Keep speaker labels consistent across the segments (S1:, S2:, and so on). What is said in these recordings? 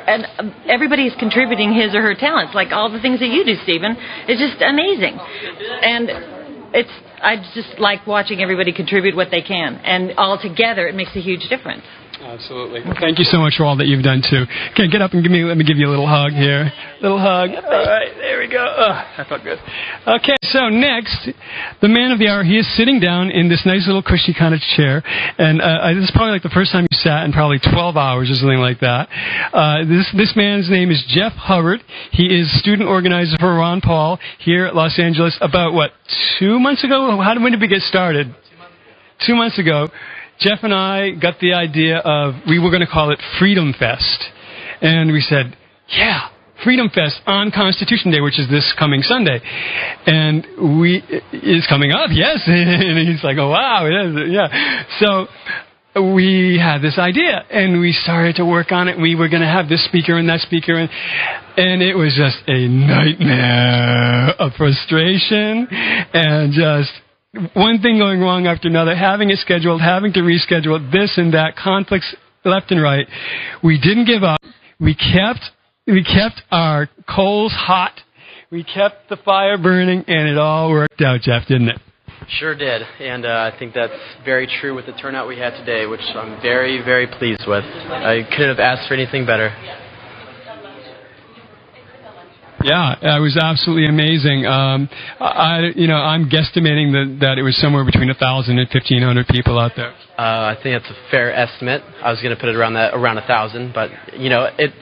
S1: and everybody's contributing his or her talents, like all the things that you do, Steven. It's just amazing. And I just like watching everybody contribute what they can. And all together, it makes a huge difference.
S2: Absolutely. Well, thank you so much for all that you've done, too. Okay, get up and let me give you a little hug here. Little hug. All right, there we go. That felt good. Okay, so next, the man of the hour, he is sitting down in this nice little cushy kind of chair. And this is probably like the first time you sat in probably 12 hours or something like that. This man's name is Jeff Hubbard. He is student organizer for Ron Paul here at Los Angeles about, 2 months ago? When did we get started? 2 months ago. Jeff and I got the idea of, we were going to call it Freedom Fest. And we said, yeah, Freedom Fest on Constitution Day, which is this coming Sunday. And it's coming up, yes. And he's like, oh, wow, it is, yeah. So we had this idea, and we started to work on it. We were going to have this speaker and that speaker, and it was just a nightmare of frustration and just one thing going wrong after another, having it scheduled, having to reschedule it, this and that, conflicts left and right. We didn't give up. We kept our coals hot. We kept the fire burning, and it all worked out, Jeff, didn't it?
S3: Sure did, and I think that's very true with the turnout we had today, which I'm very, very pleased with. I couldn't have asked for anything better.
S2: Yeah, it was absolutely amazing. I'm guesstimating that it was somewhere between 1,000 and 1,500 people out there.
S3: I think that's a fair estimate. I was going to put it around 1,000, but it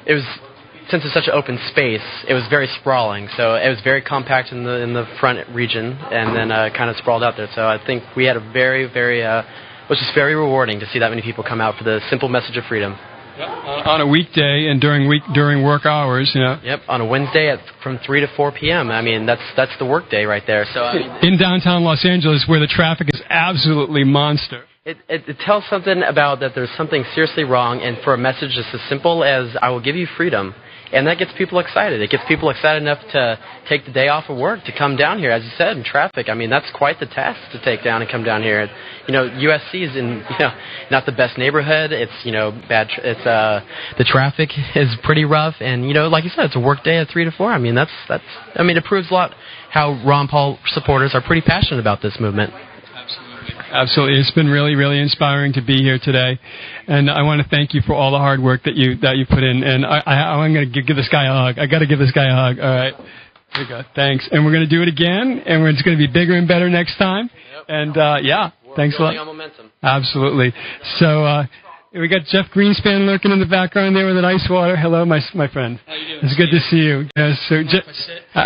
S3: was, since it's such an open space, it was very sprawling. So it was very compact in the front region, and then kind of sprawled out there. So I think we had a very, very, it was just very rewarding to see that many people come out for the simple message of freedom.
S2: Yep. On a weekday and during work hours,
S3: Yep, on a Wednesday from 3 to 4 p.m. I mean, that's the work day right there. So
S2: in downtown Los Angeles, where the traffic is absolutely monster.
S3: It tells something about that there's something seriously wrong, and for a message just as simple as "I will give you freedom." And that gets people excited. It gets people excited enough to take the day off of work to come down here, as you said, in traffic. I mean, that's quite the task to take down and come down here. USC is in not the best neighborhood. It's bad. It's the traffic is pretty rough, and like you said, it's a work day at 3 to 4. I mean, it proves a lot how Ron Paul supporters are pretty passionate about this movement.
S2: Absolutely. It's been really, really inspiring to be here today. And I want to thank you for all the hard work that you put in. And I'm going to give this guy a hug. I got to give this guy a hug. All right. There you go. Thanks. And we're going to do it again, and it's going to be bigger and better next time. Yep. And, thanks a lot.
S3: On momentum.
S2: Absolutely. So, we got Jeff Greenspan lurking in the background there with an ice water. Hello, my friend.
S3: How you doing?
S2: It's good to see you. Yes, so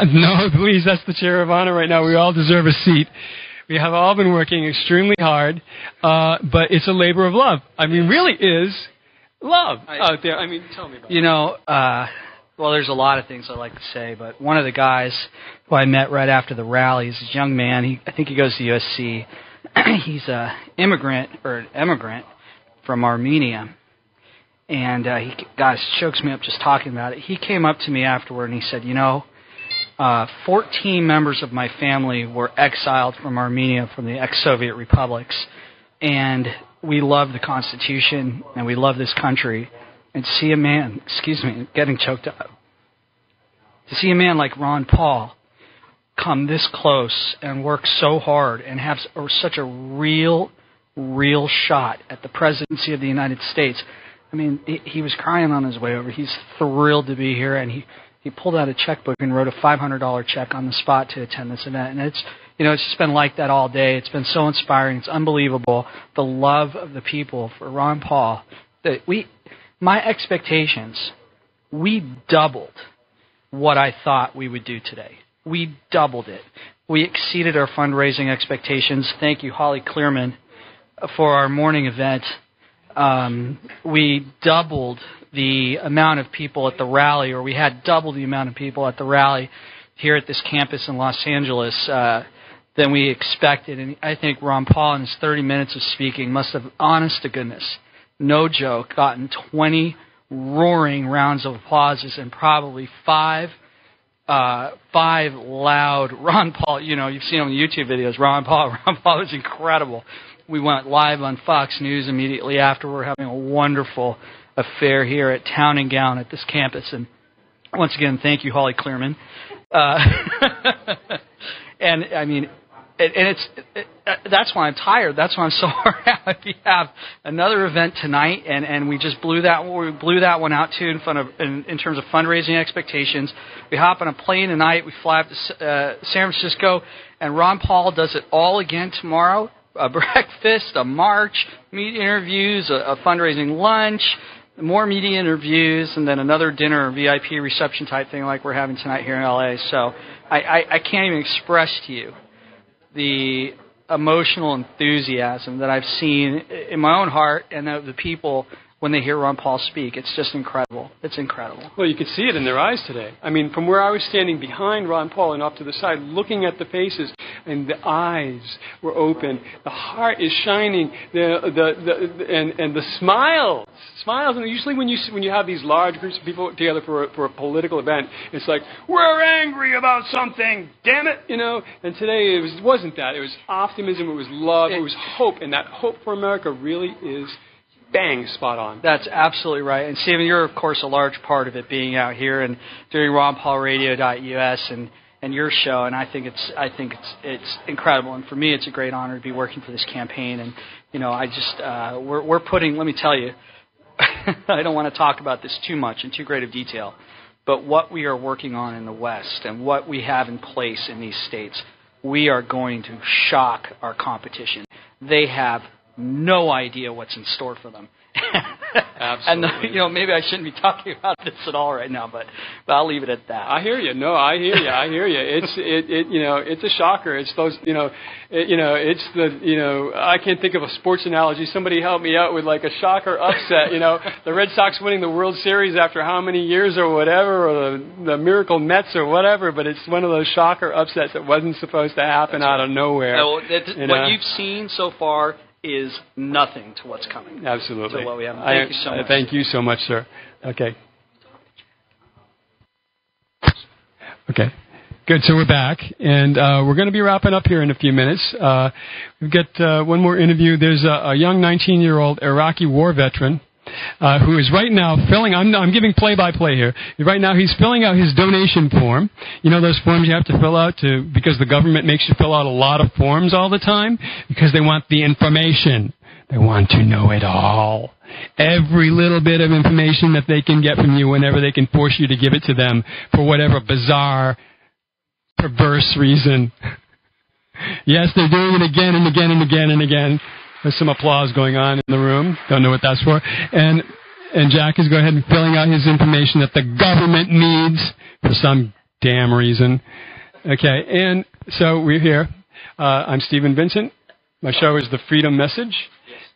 S2: no, please, that's the chair of honor right now. We all deserve a seat. We have all been working extremely hard, but it's a labor of love. I mean, really is love out there. I mean, tell me about it.
S4: Well, there's a lot of things I'd like to say, but one of the guys who I met right after the rally is this young man. I think he goes to USC. He's an immigrant from Armenia, and it chokes me up just talking about it. He came up to me afterward and he said, 14 members of my family were exiled from Armenia, from the ex-Soviet republics, and we love the Constitution, and we love this country, and to see a man, getting choked up, to see a man like Ron Paul come this close and work so hard and have such a real shot at the presidency of the United States. I mean, he was crying on his way over. He's thrilled to be here, and he pulled out a checkbook and wrote a $500 check on the spot to attend this event. And it's just been like that all day. It's been so inspiring. It's unbelievable. The love of the people for Ron Paul. My expectations, we doubled what I thought we would do today. We doubled it. We exceeded our fundraising expectations. Thank you, Holly Clearman, for our morning event. We doubled the amount of people at the rally, or we had double the amount of people at the rally here at this campus in Los Angeles than we expected. And I think Ron Paul, in his 30 minutes of speaking, must have, honest to goodness, no joke, gotten 20 roaring rounds of applauses and probably five loud Ron Paul. You've seen on the YouTube videos, Ron Paul was incredible. We went live on Fox News immediately after. We're having a wonderful affair here at Town and Gown at this campus. And once again, thank you, Holly Clearman. And I mean, that's why I'm tired. That's why I'm so hard. We have another event tonight, and we just blew that one out too in terms of fundraising expectations. We hop on a plane tonight. We fly up to San Francisco, and Ron Paul does it all again tomorrow. A breakfast, a march, media interviews, a fundraising lunch, more media interviews, and then another dinner, VIP reception type thing like we're having tonight here in LA. So I can't even express to you the emotional enthusiasm that I've seen in my own heart and of the people when they hear Ron Paul speak. It's just incredible. It's incredible.
S2: Well, you could see it in their eyes today. I mean, from where I was standing behind Ron Paul and off to the side, looking at the faces, and the eyes were open, the heart is shining, and the smiles. And usually when you have these large groups of people together for a political event, it's like, we're angry about something, damn it, you know. And today it wasn't that. It was optimism. It was love. It was hope. And that hope for America really is bang, spot on.
S4: That's absolutely right. And Steven, you're of course a large part of it, being out here and doing RonPaulRadio.us and your show. And I think it's incredible. And for me, it's a great honor to be working for this campaign. And you know, I just we're putting. Let me tell you, I don't want to talk about this too much in too great of detail, but what we are working on in the West and what we have in place in these states, we are going to shock our competition. They have no idea what's in store for them.
S2: Absolutely.
S4: And you know, maybe I shouldn't be talking about this at all right now, but I'll leave it at that.
S2: I hear you. No, I hear you. It's a shocker. It's those, it's the, I can't think of a sports analogy. Somebody help me out with like a shocker upset. The Red Sox winning the World Series after how many years or whatever, or the Miracle Mets or whatever. But it's one of those shocker upsets that wasn't supposed to happen out of nowhere.
S4: No, what you've seen so far is nothing to what's coming.
S2: Absolutely.
S4: To what we have. Thank you so much.
S2: Thank you so much, sir. Okay. Okay. Good. So we're back, and we're going to be wrapping up here in a few minutes. We've got one more interview. There's a young 19-year-old Iraqi war veteran who is right now I'm giving play-by-play here. Right now he's filling out his donation form. You know those forms you have to fill out because the government makes you fill out a lot of forms all the time because they want the information. They want to know it all. Every little bit of information that they can get from you whenever they can force you to give it to them for whatever bizarre, perverse reason. Yes, they're doing it again and again and again and again. There's some applause going on in the room. Don't know what that's for. And Jack is going ahead and filling out his information that the government needs for some damn reason. Okay, and so we're here. I'm Steven Vincent. My show is The Freedom Message,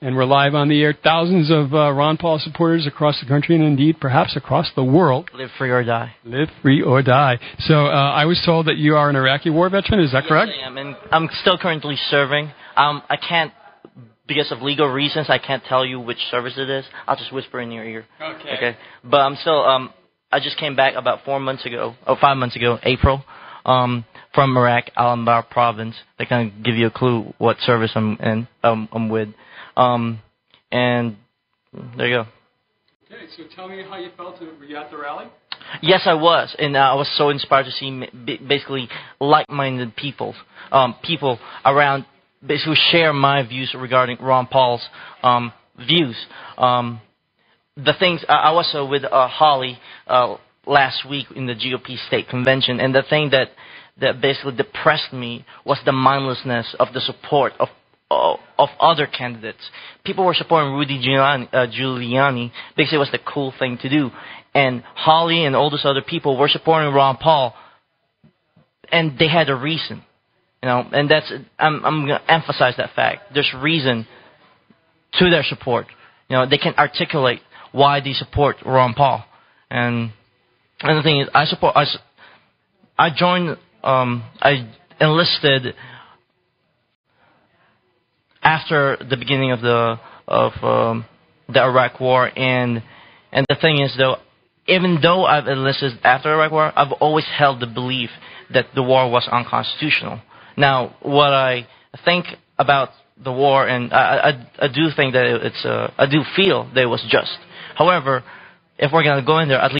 S2: and we're live on the air. Thousands of Ron Paul supporters across the country and indeed perhaps across the world.
S5: Live free or die.
S2: Live free or die. So I was told that you are an Iraqi war veteran. Is that correct?
S5: Yes, I am, and I'm still currently serving. I can't. Because of legal reasons, I can't tell you which service it is. I'll just whisper in your ear. Okay. But I'm still. I just came back about 5 months ago, April, from Iraq, Al-Anbar province. They kind of give you a clue what service I'm with. And there you go.
S2: Okay, so tell me how you felt. Were you at the rally?
S5: Yes, I was, and I was so inspired to see basically like-minded people around. Basically share my views regarding Ron Paul's views. The things I was with Holly last week in the GOP state convention, and the thing that basically depressed me was the mindlessness of the support of other candidates. People were supporting Rudy Giuliani. Basically, it was the cool thing to do, and Holly and all those other people were supporting Ron Paul, and they had a reason. And that's I'm going to emphasize that fact. There's reason to their support. They can articulate why they support Ron Paul. And the thing is, I joined. I enlisted after the beginning of the Iraq War. And the thing is, though, even though I've enlisted after the Iraq War, I've always held the belief that the war was unconstitutional. Now, what I think about the war, and I do think that I do feel that it was just. However, if we're going to go in there, at least